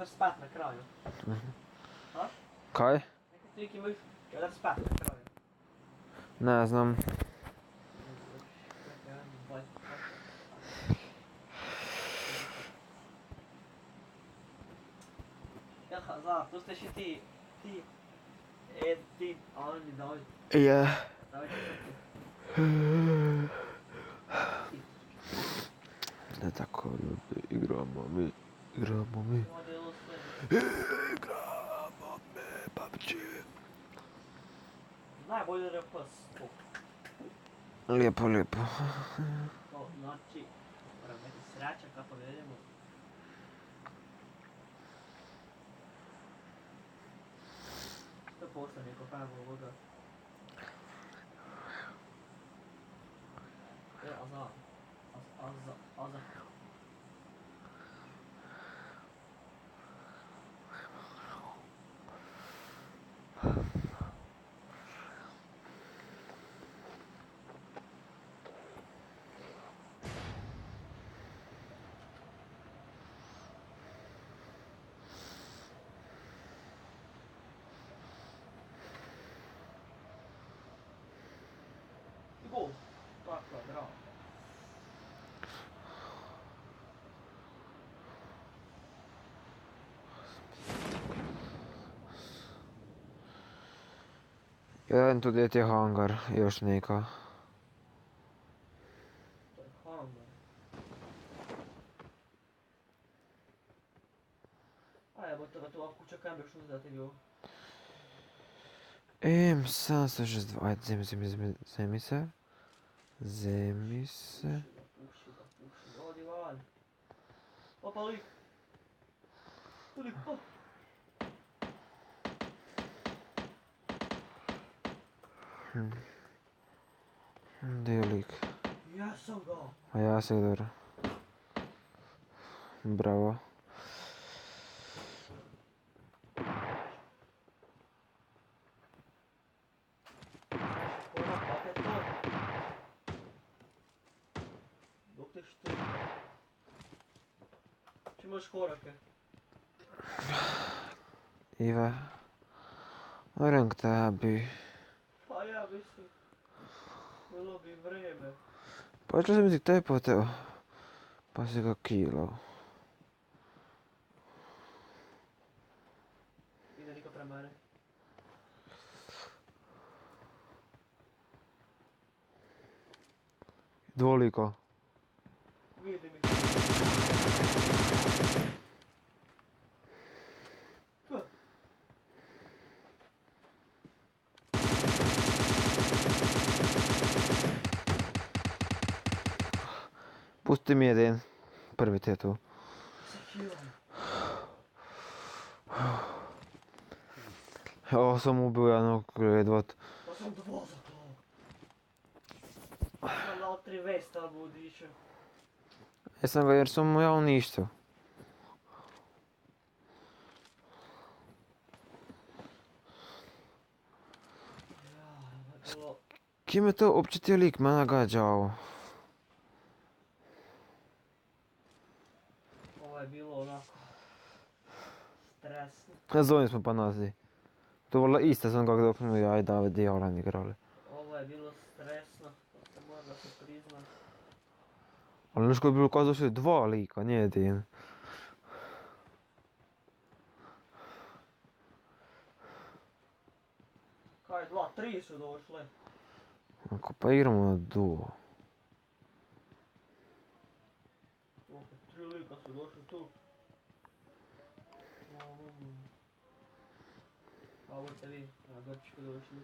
da spat na kraju. A? Kaj? Neki trik imaju da spat na kraju. Ne znam. Ja, za, tu ste še ti, Ani, David. Je. David Ne tako ljudi, igramo mi. Ima delo sve. Igramo mi, PUBG. Najbolje RPS. Lijepo, lijepo. To znači, moram biti sreća kad povedemo. Što postane neko pravo ovoga? Aza. Gol. Tako, bravo. Jedan tu djeti je hangar, još neka. To je hangar. A evo toga tu ovako kuća kam još uzeti bio. M762, ajde zemi se. Puši, odi van. Opa, lik. Lik, pa. Gdje je lik? Ja sam ga. A ja se dobro. Bravo. Korak, kak je to? Dok te što? Če imaš korake? Iva. Moram k tebi. Pa ja mislim. Bilo bi vrijeme. Počeo sam ti k tebi poteo. Pa si ga kilao. Ide niko pre mene. Dvoliko. Vidi mi. Pusti mi jedan. Prvi ti je tu. Se healam. Ovo sam ubio jednog redvot. Pa sam dva za to. Sam dao 3 vesta budiće. Jesam ga jer sam mu ja uništio. Kim je to uopće ti lik mene gađao? Ovo je bilo onako stresno. Zovni smo pa nazi. To je vrlo ista sam kako dok smo ja i David i Alan igrali. Ovo je bilo stresno, to se mora da se prizna. Ali nešto je bilo kao došli dva lika, nije jedan. Kaj, 2, 3 su došle. Ako pa igramo na duo. Opet 3 lika su došli tu. A ovo ste vi, na Grčku došli.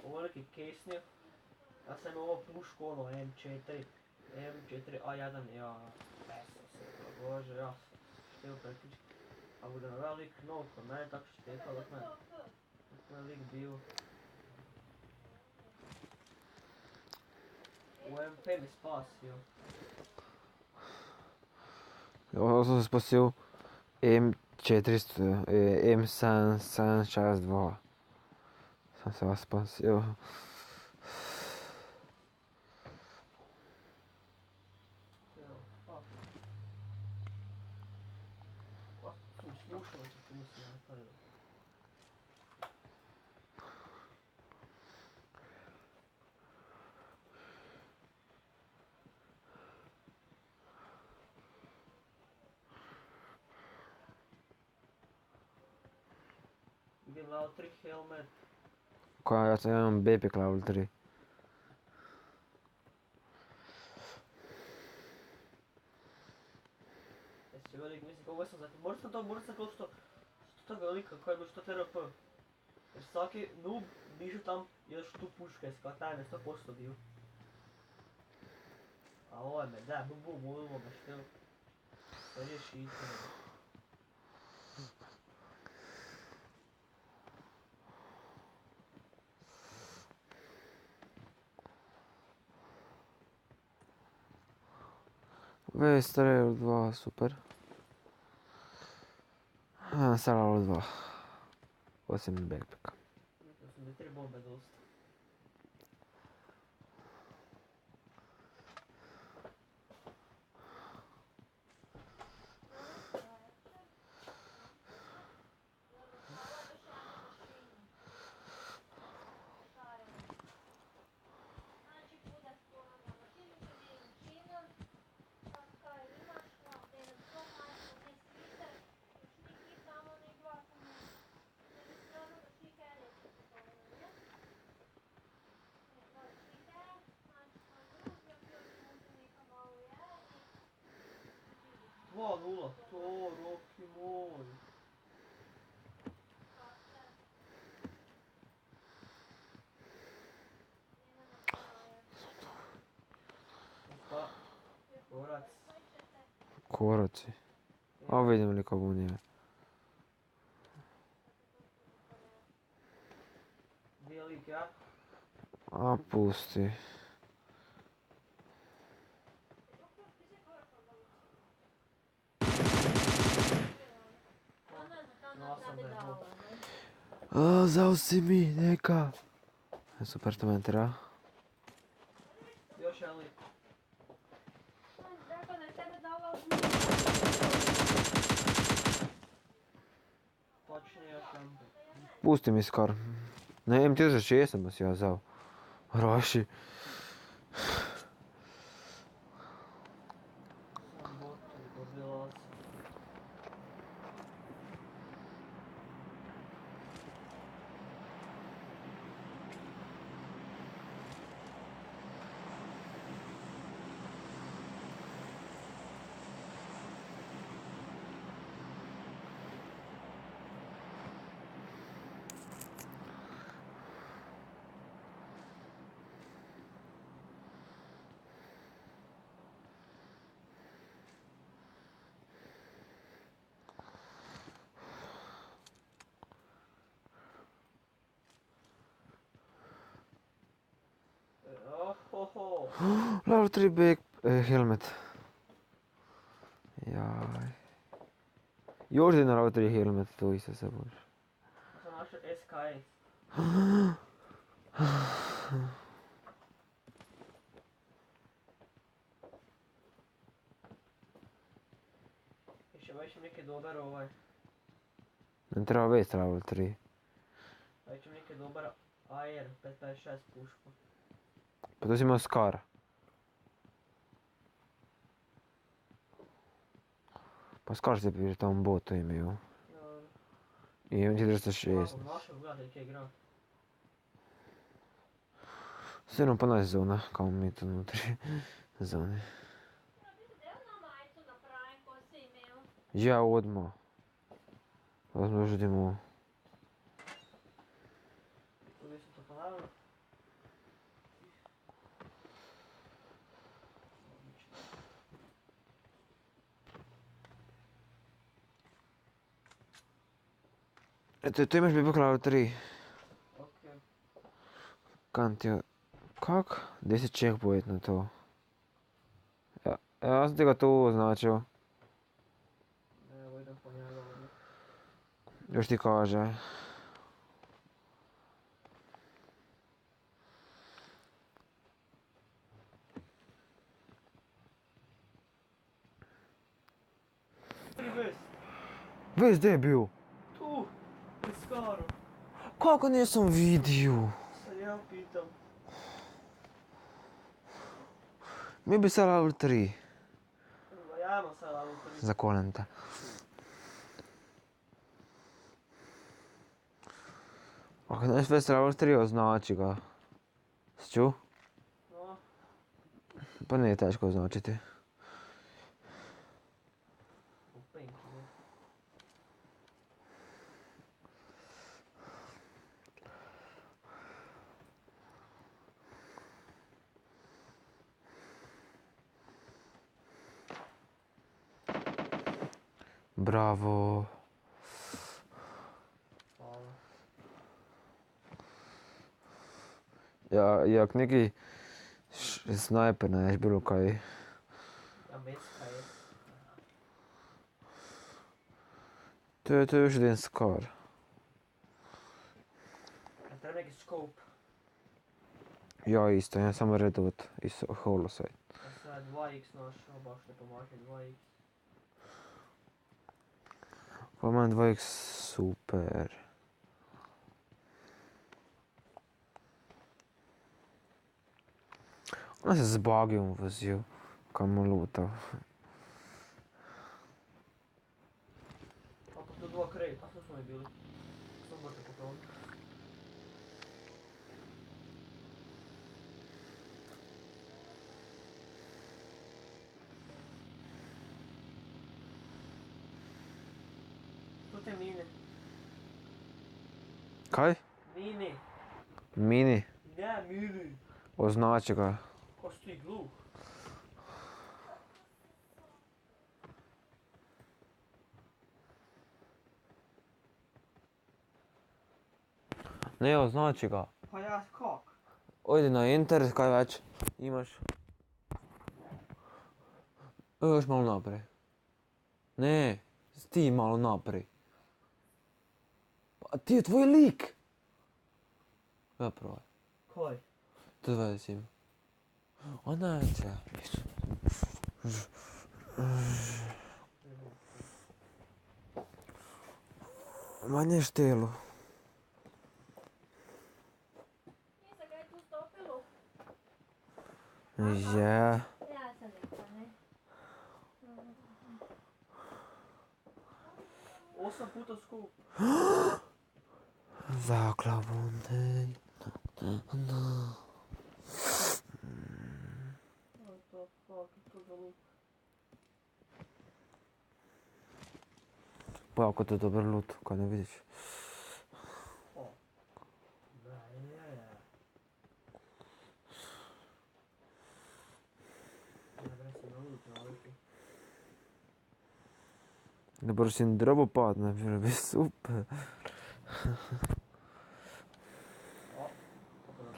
Ovo je neki kesnjak. Ja sam ovo pušku ono M4. M4A1, ja... Pesa se, bože, ja sam šteo praktički. A bude velik nov kod mene, tako štekao dok me lik bio. U MP mi spasio. Ovo sam se spasio M400, M762. Sam se vas spasio. Vidim level 3 helmet. Koja ja sam imam Bepik level 3. Jesi velik, mislim koga sam zatim. Možda sam kao što toga velika koja je bilo što TRP. Jer svaki noob dižu tam još tu puške, skvatane 100% dio. A ovo me da, bum, ulimo me što. Sve je šitno. Vest level 2, super. Sad level 2. Osim backpacka. Mislio sam da je 3 bombe dosta. Dva nula, to Roki moj. Šta? Korac. Koraci. A vidim li kogu nije. Gdje lik ja? A pusti. A, zao si mi, neka. Super, to meni treba. Još jedan lik. Točnije još jedan. Pusti mi skor. Ne, M1006 sam si ja zao. Raši. Sam botu, gordilac. Ohoho. Level 3 back helmet. Jaj. Još jedan level 3 helmet, to isto se bože. Sam našao SKS. Još neki dobar ovaj. Ne treba vest level 3. Još neki dobar AR 556 pušku. Pa to si imao Scar. Pa Scar se pri tom botu imaju. I M406. Našao gledaj kje igra. Sve jedno pa naš zona, kao mi tu unutri zone. Ja odmah. Odmah žudimo. Tu gdje sam to ponavljeno. Eto, tu imaš Bebek level 3. Okej. Kan ti je... Kak? Gdje si checkpoint na to? Ja sam ti ga tu označio. Evo idem po njega ovdje. Još ti kaže. Vest. Već gdje je bio? Tu. Pred Skarom. Kako nisam vidio? Sad ja pitam. Mi bi sad level 3. Ja imam sad level 3. Za kolenta. Ako znaš sve Star 3 označi ga. Si čuo? No, Pa nije teško označiti. u Pink je. Bravo. Hvala. Jak neki snajper najdeš bilo kaj. Ja, SKS. To je još jedan Scar. Ja treba neki scope. Ja isto, ja samo redovit iz Holosight. Ja sad 2x našao, baš ne pomaže 2x. Pa man 2x super. Ona se z bagijom vozio, kam mu lutao. Ako tu dva krejta, tu smo i bili. Samo možete pokloniti. Tu te mine. Kaj? Mine. Mini. Ne, mini. Označi ga. Ko si ti gluh? Ne, označi ga. Pa ja kak? Ojdi na Enter, kaj već imaš. Još malo naprijed. Ne, ti malo naprijed. Pa ti je tvoj lik. Ja probaj. Koji? To 20 ima. Ona će. Manje štelo. Nisam kaj tu stopilo? Ja. Ja sam rekla, ne. 8 puta skup. Zaklavunden. What the fuck, je to za luk? Pa ako to je dobar loot, kaj ne vidiš. O. Da, je. Ja bre si na luk naleti. Dobro si drobo padne, bilo bi super. O, kako da.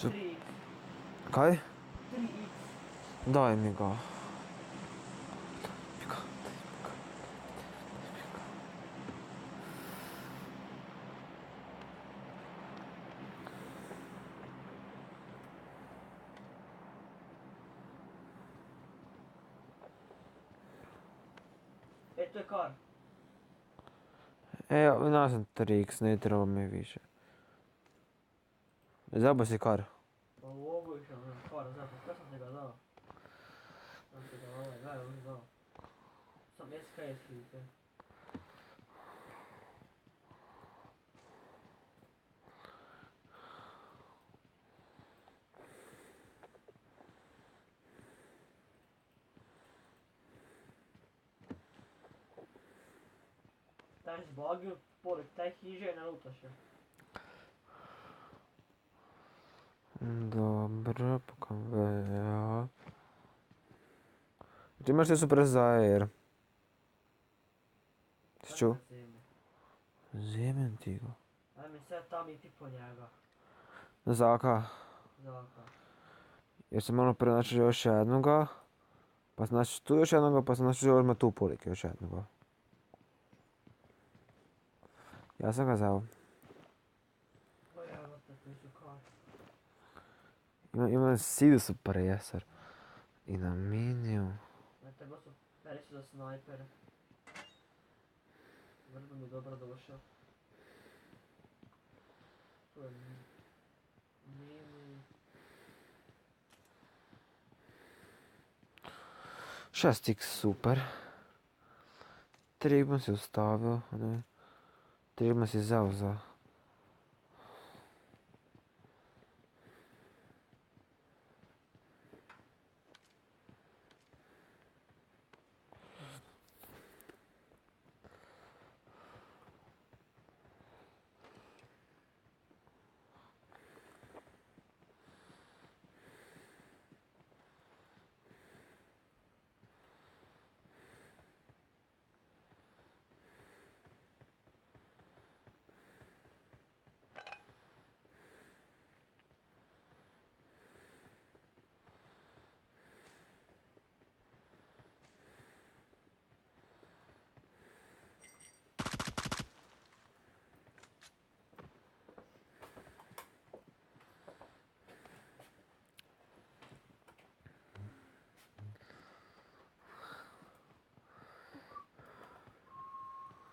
To je 3x. Kaj? 3x. Daj mi ga. E, to je kar. Evo, sam 3x, ne treba mi više. Zaba si kar. Pa u ovu išao na kar, znam, pa kada sam ti ga dao? Sam ti ga gledaj, ovdje dao. Sam SKS vidite. Taj zbagio, pored taj hiže ne lutaš je. Dobro, pokaveo. Ti imaš ti super zajer. Si čuo? Zjemen ti ga. Ajme sad tam iti po njega. Zaka. Zaka. Jer sam malo prije našao još jednoga. Pa sam našao tu još jednoga, pa sam našao još tu polike još jednoga. Ja sam ga zao. O evo te, tu su kar. Ima sidu supresor. I na miniju. Ne treba su perići za snajpere. Vrlo mi dobro došao. Tu je mini. 6x, super. Trigman si ustavio, ne. Trigman si zauzeo.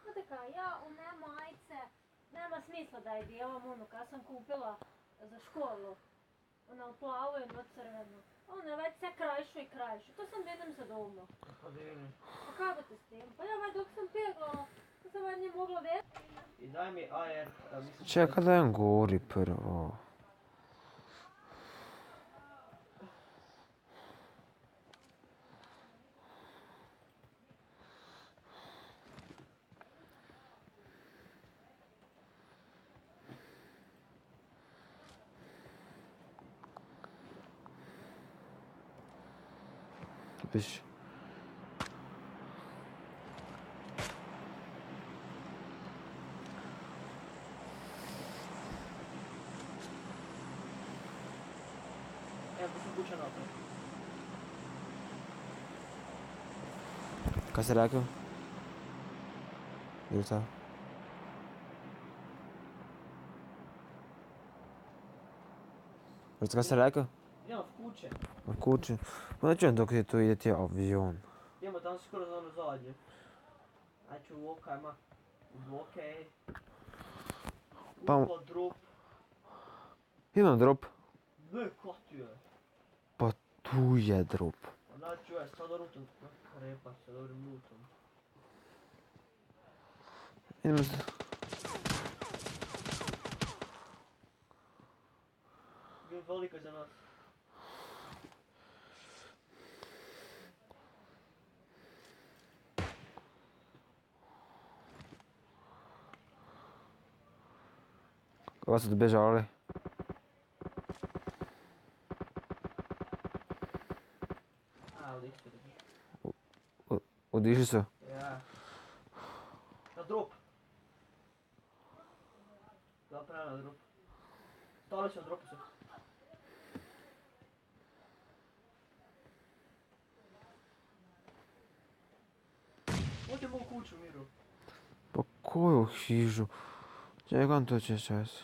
Znate kaj, ja one majice, nema smisla da je dijelam ono kad sam kupila za školu. Ona u plavu i u crvenu. One već sve krajšu i krajšu. To sam da idem za doma. Pa divni. Pa kako te s tim? Pa ja već dok sam peglala, to sam već nije mogla vjeriti. I daj mi AR, mislim... Čekaj da on gori prvo. Biš. Evo, tu sam kuća napred. Kaj si rekao? Ili šta? Kaj si rekao? Idemo v kuće. Na kući? Pa ne čujem dok je tu ide ti avion. Idemo tamo skoro za ono zadnje. Znači u okajma. U bloke. Pa- Upla drop. Idem na drop. Ne, ko ti je? Pa tu je drop. Znači ja sad rutom. Krepa se dobrim lutom. Idem Bio velika za nas. Kako su ti bežali? A, ali isto da bi. Odišli su? Ja. Na drop. Zapravo na drop. Stali su na dropu se. Uđemo u kuću, Miro. Pa koju hižu? Čekam to će čas.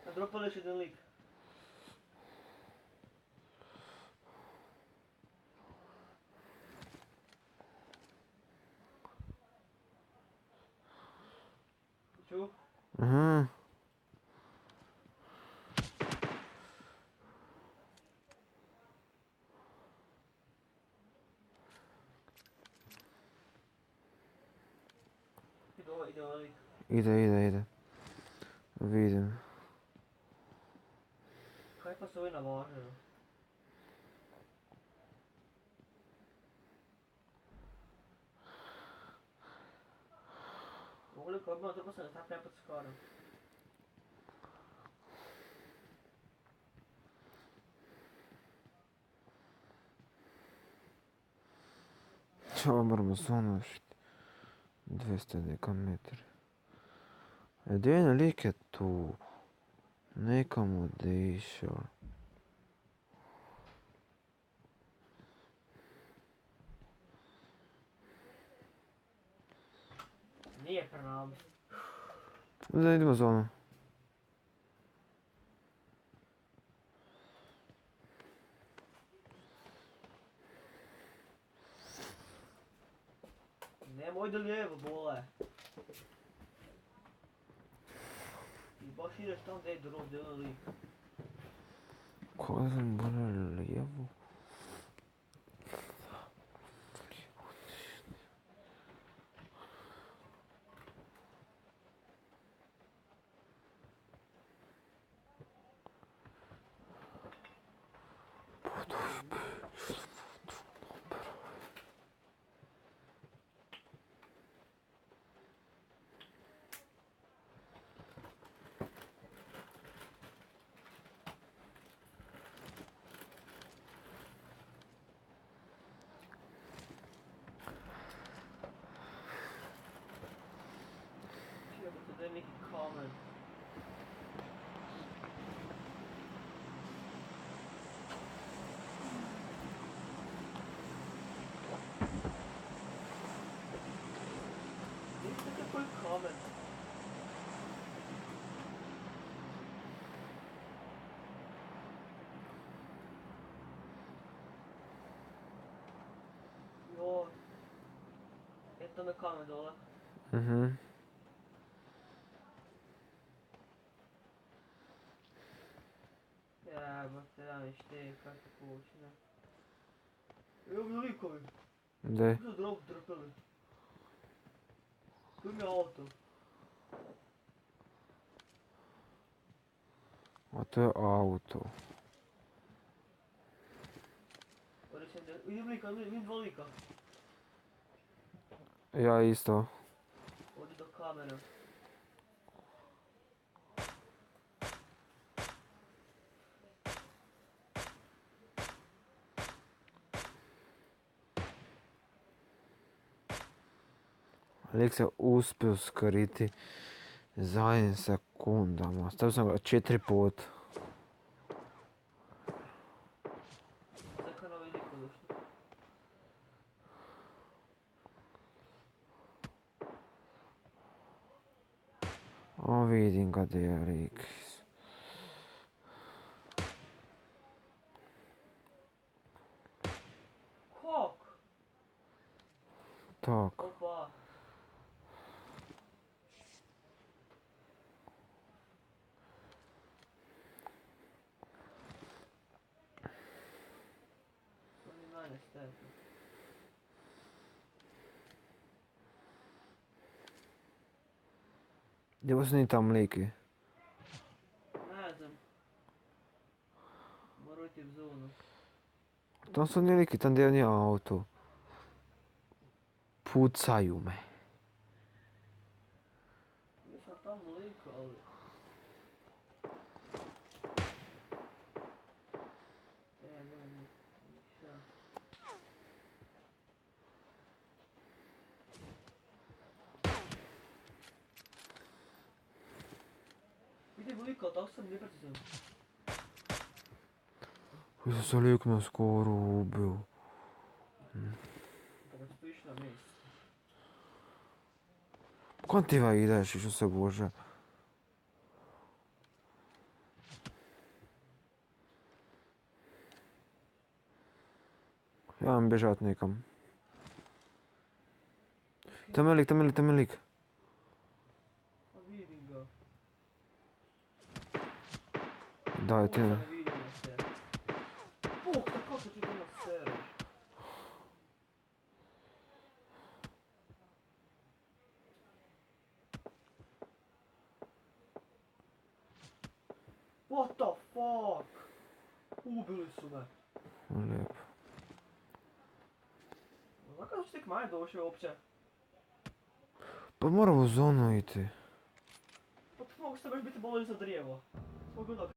Na dropu leži jedan lik. Ču? Mhm. Ide ovaj lik. Ide. Vidim. Kaj pa se ovi navažaju? Mogli ko odmah drugo se ne stavlja pod skarom. Čao, moramo zonu 200 neka metri. Jedan lik je tu. Nekam odišao. Nije pre nama. Da idemo zonu. Nemoj da lijevo, bole. I baš ideš tam gdje je drog, gdje je onaj lik. Koga sam bolje lijevu? Jebote, da je neki kamen. Vidite koji kamen? Joj. Eto me kamen dole. Mhm. Jebote, da mi šteka, kućne. Evo mi likovi. Gdje? Tu su drog trpili. Tu mi je auto. A to je auto. Vidim lika, vidim dva lika. Ja isto. Odi do kamera. Lik se uspio skriti zadnjim sekundama. Stavio sam ga 4 puta. Zakaj novi liko došli? O, vidim ga gdje je lik. Kak? Tak. Opa. Oni mene stepu. Gdje su ni tam liki? Ne znam. Moram ti v zonu. Tam su ni liki, tam gdje nije auto. Pucaju me. Nisam tamo liko, ali... Ne, ništa. Vidim lika, tako sam neprecizan. Kako se lik me skoro ubio. Kada stojiš na mjestu. Kam ti va ideš, Isuse Bože? Ja vam bježat nekam. Tam je lik, tam je lik, tam je lik. Pa vidim ga. Daj ti Ovo me. sam ne vidim na se. Bog, da kako ti to nasereš? What the fuck? Ubili su me. Lijepo. Zakaj su ti k manje došli uopće? Pa moramo u zonu iti. Pa mogu ste baš biti bolji za drijevo. Mogu da